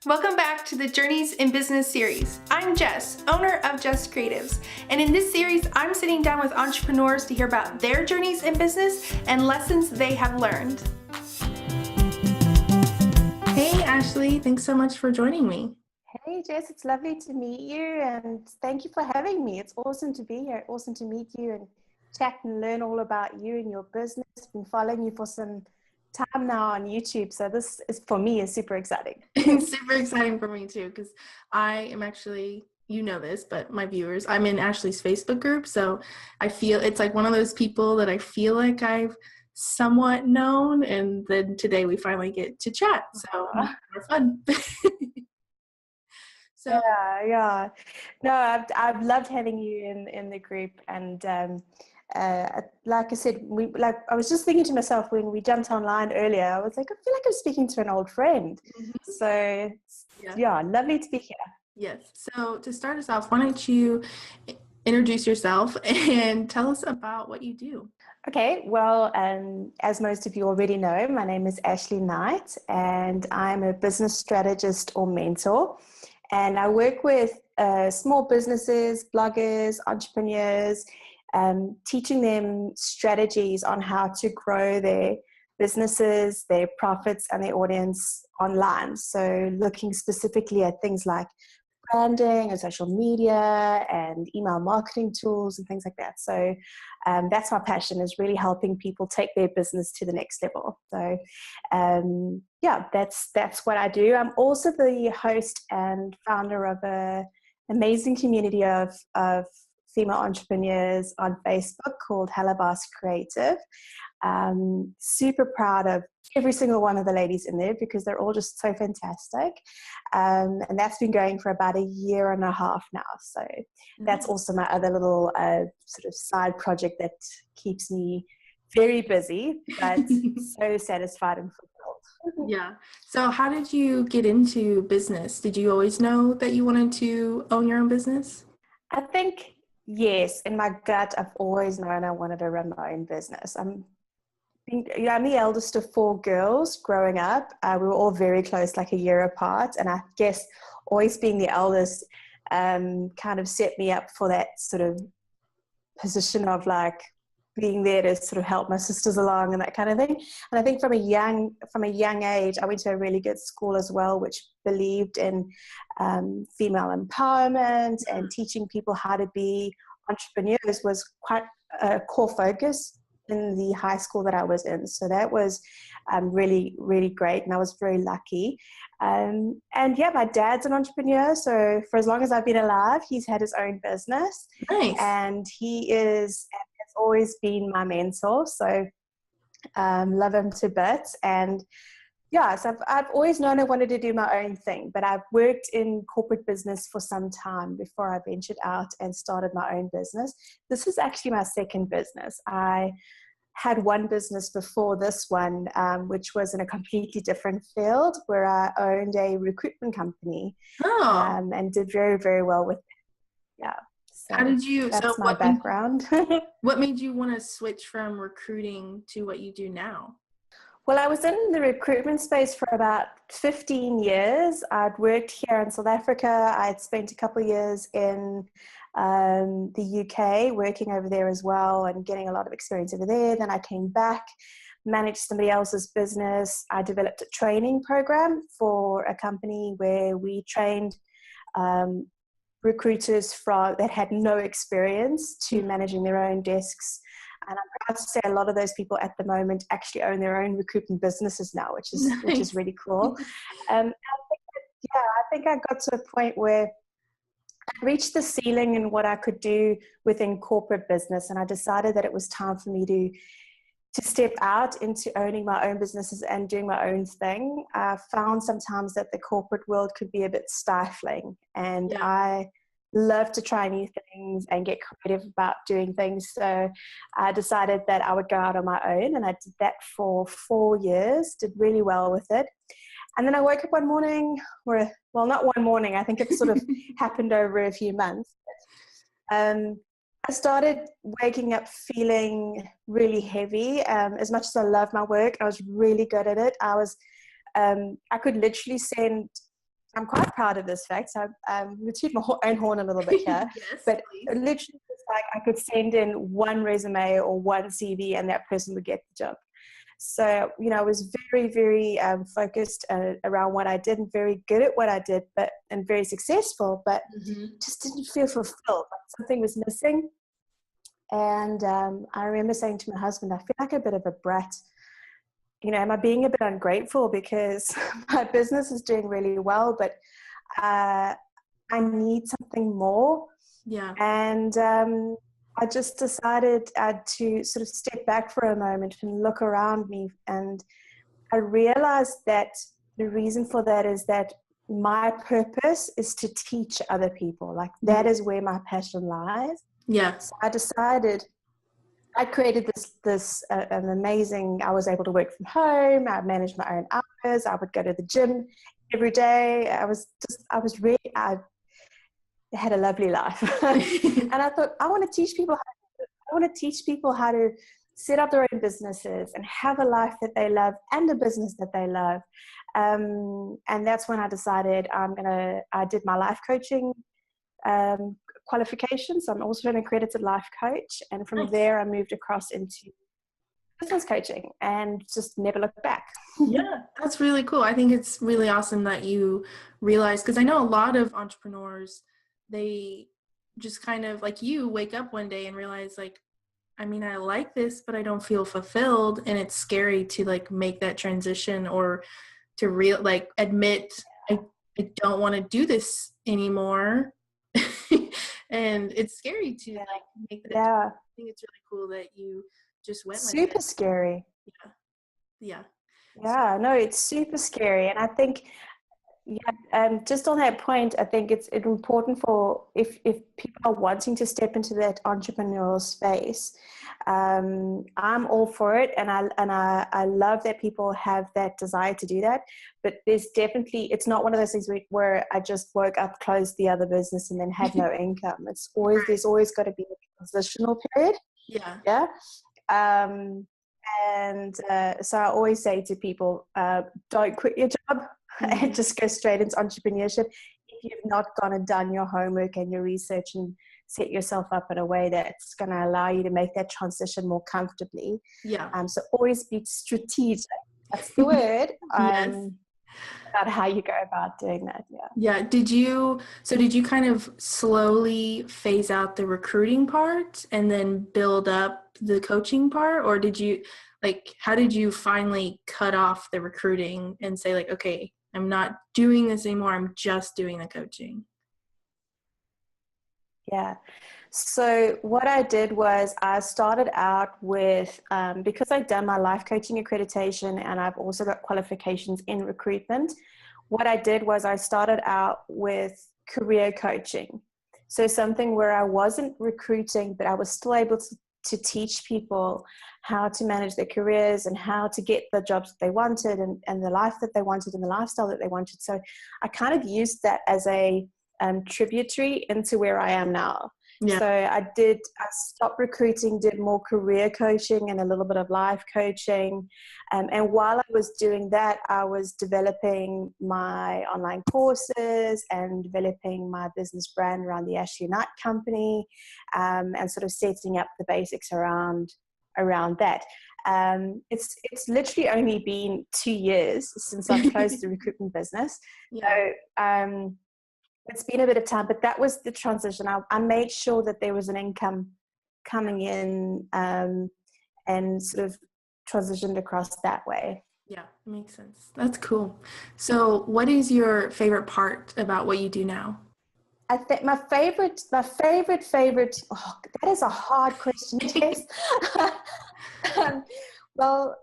Welcome back to the Journeys in Business series. I'm Jess, owner of Jess Creatives, and in this series, I'm sitting down with entrepreneurs to hear about their journeys in business and lessons they have learned. Hey, Ashley, thanks so much for joining me. Hey, Jess, it's lovely to meet you, and thank you for having me. It's awesome to be here, awesome to meet you and chat and learn all about you and your business. I've been following you for some time now on YouTube, so this is, for me, is super exciting. It's super exciting for me too, because I am actually, you know this, but my viewers, I'm in Ashley's Facebook group, so I feel it's like one of those people that I feel like I've somewhat known, and then today we finally get to chat, so more fun. So Yeah. No, I've loved having you in the group, and like I said, I was just thinking to myself when we jumped online earlier. I was like, I feel like I'm speaking to an old friend. So yeah, lovely to be here. Yes. So to start us off, why don't you introduce yourself and tell us about what you do? Okay, well, as most of you already know, my name is Ashley Knight, and I'm a business strategist or mentor. And I work with small businesses, bloggers, entrepreneurs, teaching them strategies on how to grow their businesses, their profits, and their audience online. So looking specifically at things like branding and social media and email marketing tools and things like that. So that's my passion, is really helping people take their business to the next level. So yeah, that's what I do. I'm also the host and founder of an amazing community of female entrepreneurs on Facebook called Halabas Creative. Super proud of every single one of the ladies in there because they're all just so fantastic. And that's been going for about a year and a half now. So that's also my other little sort of side project that keeps me very busy, but so satisfied and fulfilled. Yeah. So how did you get into business? Did you always know that you wanted to own your own business? I think, yes, in my gut, I've always known I wanted to run my own business. I'm the eldest of four girls growing up. We were all very close, like a year apart. And I guess always being the eldest kind of set me up for that sort of position of like being there to sort of help my sisters along and that kind of thing. And I think from a young age, I went to a really good school as well, which believed in female empowerment and teaching people how to be entrepreneurs was quite a core focus in the high school that I was in. So that was really, really great. And I was very lucky. And yeah, my dad's an entrepreneur. So for as long as I've been alive, he's had his own business. Nice. And has always been my mentor. So love him to bits. And yeah, so I've always known I wanted to do my own thing, but I've worked in corporate business for some time before I ventured out and started my own business. This is actually my second business. I had one business before this one, which was in a completely different field, where I owned a recruitment company and did very, very well with it. Yeah. So how did you? That's my background. What made you want to switch from recruiting to what you do now? Well, I was in the recruitment space for about 15 years. I'd worked here in South Africa. I'd spent a couple of years in the UK, working over there as well and getting a lot of experience over there. Then I came back, managed somebody else's business. I developed a training program for a company where we trained recruiters that had no experience to managing their own desks. And I'm proud to say a lot of those people at the moment actually own their own recruitment businesses now, which is really cool. I think I got to a point where I reached the ceiling in what I could do within corporate business, and I decided that it was time for me to step out into owning my own businesses and doing my own thing. I found sometimes that the corporate world could be a bit stifling, and I love to try new things and get creative about doing things. So I decided that I would go out on my own, and I did that for 4 years, did really well with it. And then I woke up one morning, well, not one morning, I think it sort of happened over a few months. I started waking up feeling really heavy. As much as I love my work, I was really good at it. I could literally send I'm quite proud of this fact. So I'm going to toot my own horn a little bit here. Yes, but please. literally, it's like I could send in one resume or one CV and that person would get the job. So, I was very, very focused around what I did and very good at what I did, and very successful, but just didn't feel fulfilled. Like something was missing. And I remember saying to my husband, I feel like a bit of a brat. Am I being a bit ungrateful because my business is doing really well, but I need something more. Yeah. And I just decided to sort of step back for a moment and look around me. And I realized that the reason for that is that my purpose is to teach other people. Like that is where my passion lies. Yeah. So I decided, I created an amazing, I was able to work from home. I managed my own hours. I would go to the gym every day. I had a lovely life. And I thought, I want to teach people how to set up their own businesses and have a life that they love and a business that they love. And that's when I decided I did my life coaching qualifications. So I'm also an accredited life coach. And from there, I moved across into business coaching and just never looked back. Yeah, that's really cool. I think it's really awesome that you realize, because I know a lot of entrepreneurs, they just kind of like you wake up one day and realize like, I mean, I like this, but I don't feel fulfilled. And it's scary to like make that transition or to admit I don't want to do this anymore. And it's scary to like make that. Yeah. I think it's really cool that you just went with super it. Scary. Yeah. Yeah, no, it's super scary. And I think, just on that point, I think it's important for if people are wanting to step into that entrepreneurial space. I'm all for it, and I love that people have that desire to do that. But it's not one of those things where I just woke up, closed the other business, and then had no income. It's always there's always got to be a transitional period. Yeah. So I always say to people, don't quit your job and just go straight into entrepreneurship if you've not gone and done your homework and your research and set yourself up in a way that's going to allow you to make that transition more comfortably. So always be strategic. That's the word. About how you go about doing that. Did you kind of slowly phase out the recruiting part and then build up the coaching part, or how did you finally cut off the recruiting and say like, okay, I'm not doing this anymore, I'm just doing the coaching? So what I did was I started out with, because I'd done my life coaching accreditation and I've also got qualifications in recruitment, what I did was I started out with career coaching. So something where I wasn't recruiting, but I was still able to teach people how to manage their careers and how to get the jobs that they wanted and the life that they wanted and the lifestyle that they wanted. So I kind of used that as a tributary into where I am now. So I stopped recruiting, did more career coaching and a little bit of life coaching. And while I was doing that, I was developing my online courses and developing my business brand around the Ashley Knight Company, and sort of setting up the basics around that. It's literally only been 2 years since I've closed the recruitment business. So it's been a bit of time, but that was the transition. I made sure that there was an income coming in, and sort of transitioned across that way. Yeah, makes sense. That's cool. So what is your favorite part about what you do now? I think my favorite, oh, that is a hard question, Tess. Well,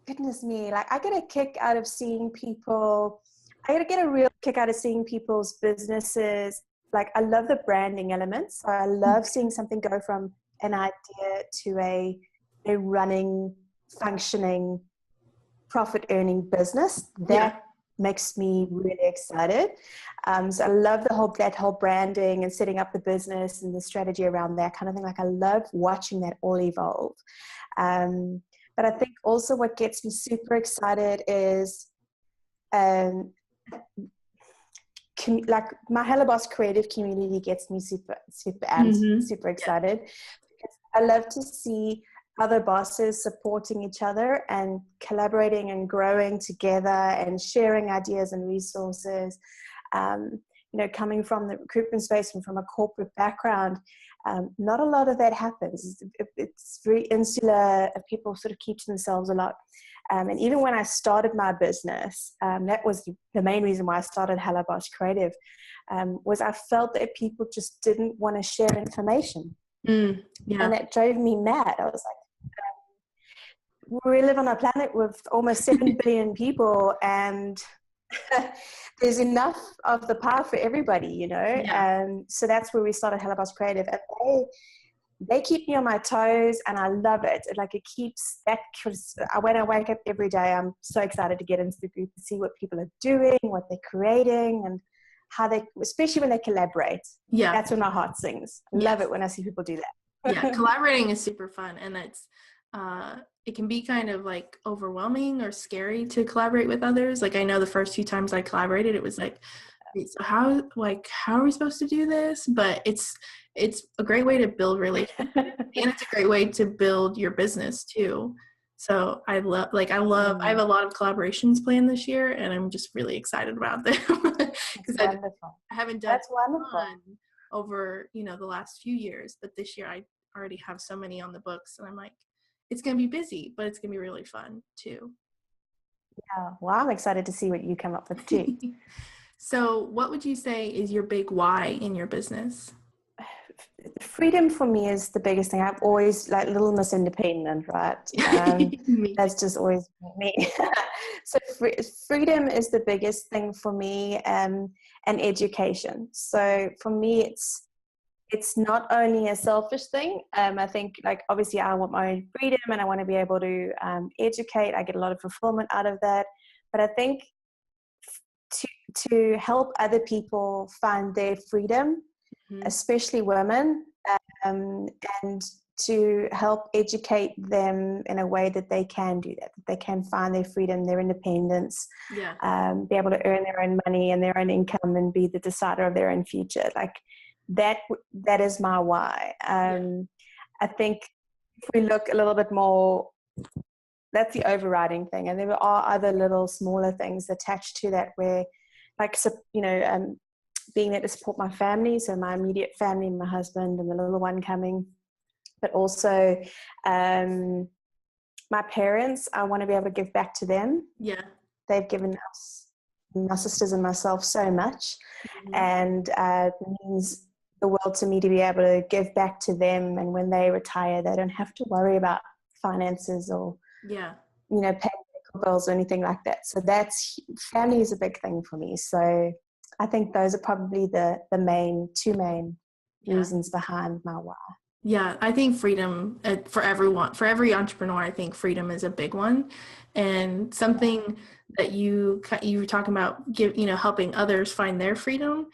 goodness me, like I get a kick out of seeing people. I get a real kick out of seeing people's businesses. Like I love the branding elements. So I love seeing something go from an idea to a running, functioning, profit-earning business. That makes me really excited. So I love that whole branding and setting up the business and the strategy around that kind of thing. Like I love watching that all evolve. But I think also what gets me super excited is, like my Hello Boss creative community gets me super super excited. Because I love to see other bosses supporting each other and collaborating and growing together and sharing ideas and resources. Coming from the recruitment space and from a corporate background, not a lot of that happens. It's very insular. People sort of keep to themselves a lot. And even when I started my business, that was the main reason why I started Hello Boss Creative, was I felt that people just didn't want to share information. And that drove me mad. I was like, we live on a planet with almost 7 billion people, and there's enough of the pie for everybody, so that's where we started Hello Boss Creative, and they keep me on my toes, and I love it. Like, it keeps that, because when I wake up every day, I'm so excited to get into the group and see what people are doing, what they're creating, and how they, especially when they collaborate. That's when my heart sings. I love it when I see people do that. Collaborating is super fun, and it's it can be kind of like overwhelming or scary to collaborate with others. Like, I know the first few times I collaborated, it was like, so how are we supposed to do this? But it's a great way to build relationships, and it's a great way to build your business too. So I have a lot of collaborations planned this year, and I'm just really excited about them because I haven't done one over the last few years, but this year I already have so many on the books, and I'm like, it's going to be busy, but it's going to be really fun too. Yeah, well, I'm excited to see what you come up with too. So what would you say is your big why in your business? Freedom for me is the biggest thing. I've always, like, Little Miss Independent, right? That's just always me. So freedom is the biggest thing for me, and education. So for me, it's not only a selfish thing. I think, like, obviously I want my own freedom and I want to be able to educate. I get a lot of fulfillment out of that. But I think to help other people find their freedom, especially women, and to help educate them in a way that they can do that they can find their freedom, their independence, be able to earn their own money and their own income and be the decider of their own future. Like, that is my why. I think if we look a little bit more, that's the overriding thing, and there are other little smaller things attached to that, where, like, being there to support my family, so my immediate family, my husband and the little one coming, but also my parents. I want to be able to give back to them. They've given us, my sisters and myself, so much, and it means the world to me to be able to give back to them, and when they retire they don't have to worry about finances or paying medical bills or anything like that. So that's, family is a big thing for me. So I think those are probably the two main reasons behind my why. I think freedom for everyone, for every entrepreneur, I think freedom is a big one, and something that you were talking about, helping others find their freedom.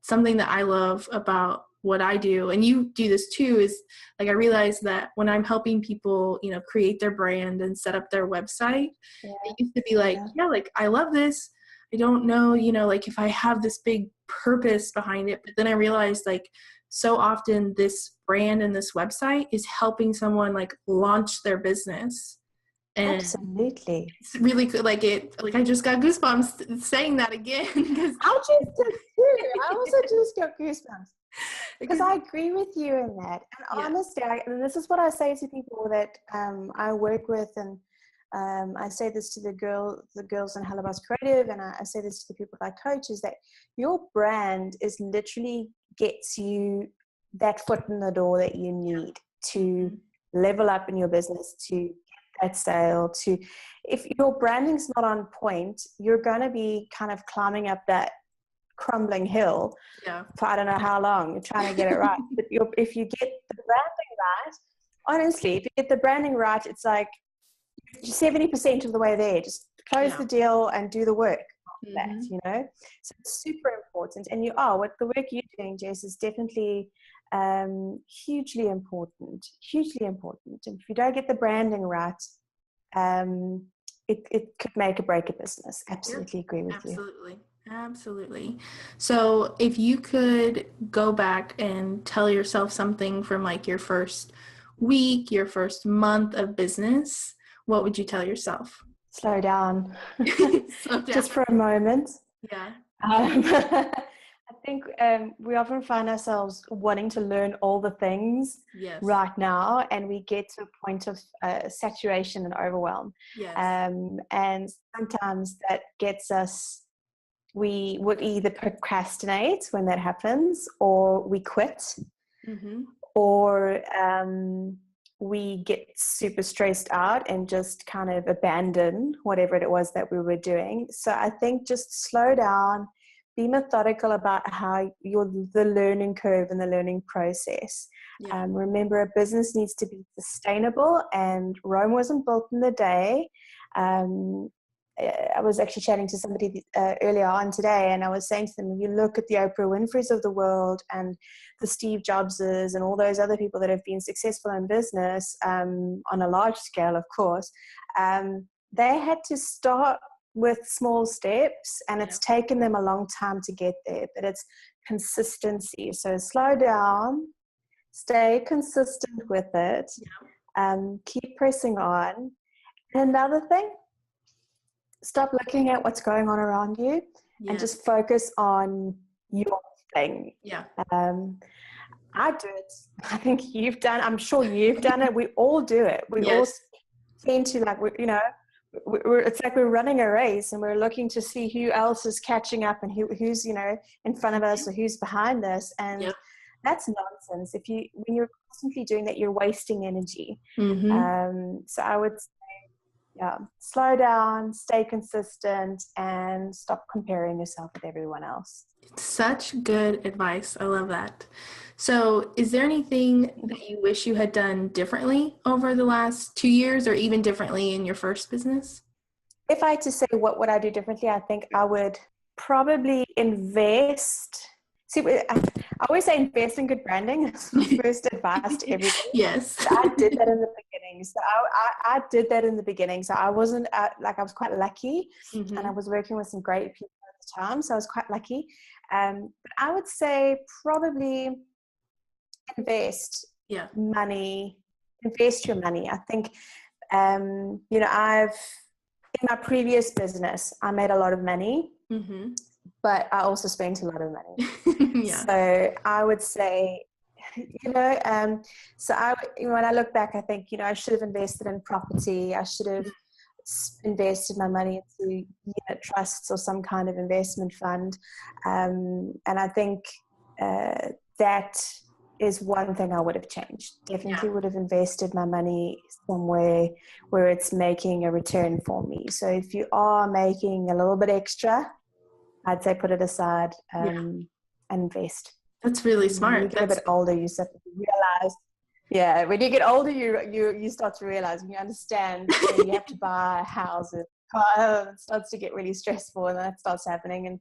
Something that I love about what I do, and you do this too, is, like, I realize that when I'm helping people, create their brand and set up their website, it used to be like, like, I love this. I don't know, like, if I have this big purpose behind it, but then I realized, like, so often this brand and this website is helping someone, like, launch their business. And absolutely, it's really good. Like, I just got goosebumps saying that again. I just did too. I also just got goosebumps because I agree with you in that. And honestly, and this is what I say to people that I work with, and I say this to the girls in Hello Boss Creative, and I say this to the people I coach, is that your brand is literally gets you that foot in the door that you need to level up in your business, to get that sale. To, if your branding's not on point, you're going to be kind of climbing up that crumbling hill for I don't know how long. You're trying to get it right. But if you get the branding right, honestly, if you get the branding right, it's like 70% of the way there. Just close the deal and do the work on that, So it's super important. And what the work you're doing, Jess, is definitely hugely important. And if you don't get the branding right, it could make or break a business. Absolutely agree with you. Absolutely. Absolutely. So if you could go back and tell yourself something from like your first week, your first month of business, what would you tell yourself? Slow down, Slow down. just for a moment. Yeah. I think we often find ourselves wanting to learn all the things Yes. right now, and we get to a point of saturation and overwhelm. Yes. And sometimes that gets us, we would either procrastinate when that happens, or we quit, Mm-hmm. or we get super stressed out and just kind of abandon whatever it was that we were doing. So I think just slow down, be methodical about how the learning curve and the learning process. Yeah. Remember, a business needs to be sustainable, and Rome wasn't built in a day. Um, I was actually chatting to somebody earlier on today, and I was saying to them, if you look at the Oprah Winfreys of the world and the Steve Jobses and all those other people that have been successful in business, on a large scale, of course, they had to start with small steps, and it's taken them a long time to get there, but it's consistency. So slow down, stay consistent with it, keep pressing on. And another thing, stop looking at what's going on around you and just focus on your thing. Yeah. I do it. I think you've done, I'm sure you've done it. We all do it. We all tend to, like, it's like we're running a race and we're looking to see who else is catching up and who's, in front of us or who's behind us. And that's nonsense. When you're constantly doing that, you're wasting energy. Mm-hmm. So I would slow down, stay consistent, and stop comparing yourself with everyone else. Such good advice. I love that. So, is there anything that you wish you had done differently over the last 2 years, or even differently in your first business? If I had to say what would I do differently, I think I would probably invest. See, I always say invest in good branding. That's my first advice to everybody. Yes. So I did that in the beginning. So I did that in the beginning. So I wasn't I was quite lucky, and I was working with some great people at the time. So I was quite lucky. But I would say probably invest your money. I think, I've, in my previous business, I made a lot of money, but I also spent a lot of money. So I would say, when I look back, I think, I should have invested in property. I should have invested my money into unit trusts or some kind of investment fund. And I think that is one thing I would have changed. Definitely would have invested my money somewhere where it's making a return for me. So if you are making a little bit extra, I'd say put it aside and invest. That's really smart. When you get a bit older, you start to realize. Yeah, when you get older, you start to realize, when you understand that you have to buy houses, it starts to get really stressful, and that starts happening. And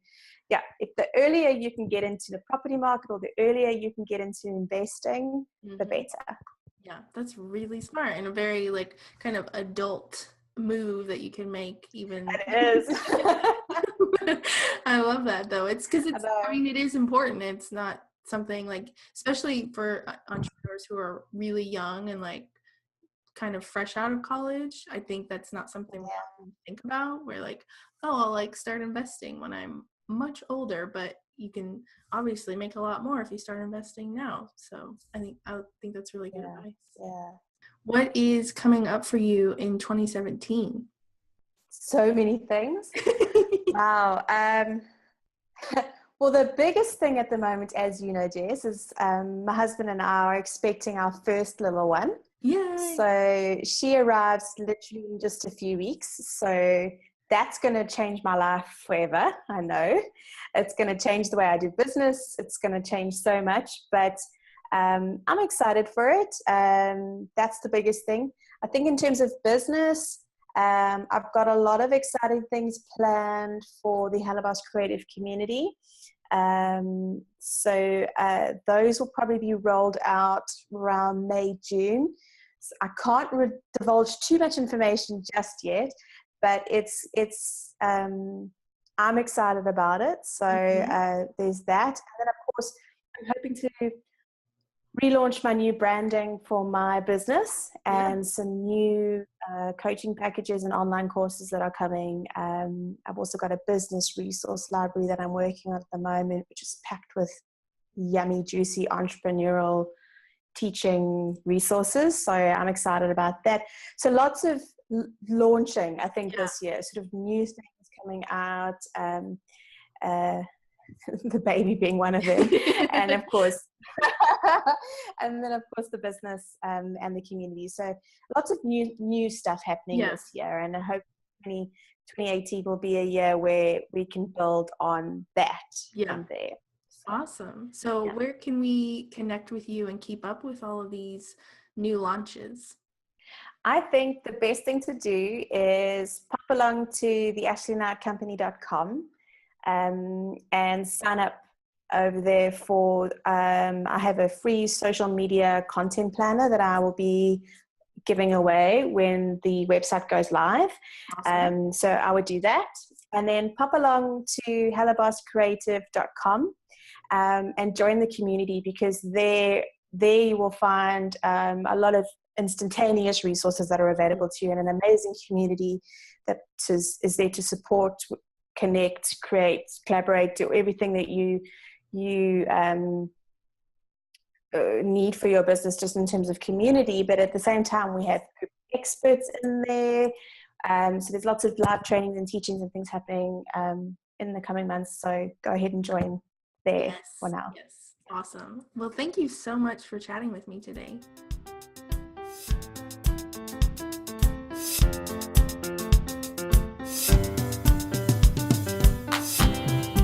if the earlier you can get into the property market, or the earlier you can get into investing, the better. Yeah, that's really smart, and a very kind of adult move that you can make even. It is. I love that though. It's because it is important. It's not something especially for entrepreneurs who are really young and kind of fresh out of college. I think that's not something we often think about. We're I'll start investing when I'm much older, but you can obviously make a lot more if you start investing now. So I think that's really good advice. Yeah. What is coming up for you in 2017? So many things. Wow. Well, the biggest thing at the moment, as you know, Jess, is my husband and I are expecting our first little one. Yay. So she arrives literally in just a few weeks. So that's going to change my life forever. I know it's going to change the way I do business. It's going to change so much, but I'm excited for it. That's the biggest thing. I think in terms of business, I've got a lot of exciting things planned for the Hellebaas creative community. So those will probably be rolled out around May, June. So I can't divulge too much information just yet, but it's I'm excited about it. So there's that. And then, of course, I'm hoping to relaunch my new branding for my business and some new coaching packages and online courses that are coming. I've also got a business resource library that I'm working on at the moment, which is packed with yummy, juicy, entrepreneurial teaching resources. So I'm excited about that. So lots of launching, I think, this year, sort of new things coming out. The baby being one of them, and of course and then of course the business and the community. So lots of new stuff happening this year, and I hope 2018 will be a year where we can build on that from there. Awesome. So where can we connect with you and keep up with all of these new launches? I think the best thing to do is pop along to the ashleyknightcompany.com and sign up over there for, I have a free social media content planner that I will be giving away when the website goes live. Awesome. So I would do that. And then pop along to hellobosscreative.com and join the community, because there you will find a lot of instantaneous resources that are available to you, and an amazing community that is there to support, connect, create, collaborate, do everything that you need for your business, just in terms of community. But at the same time, we have experts in there. So there's lots of live trainings and teachings and things happening in the coming months. So go ahead and join there for now. Yes, awesome. Well, thank you so much for chatting with me today.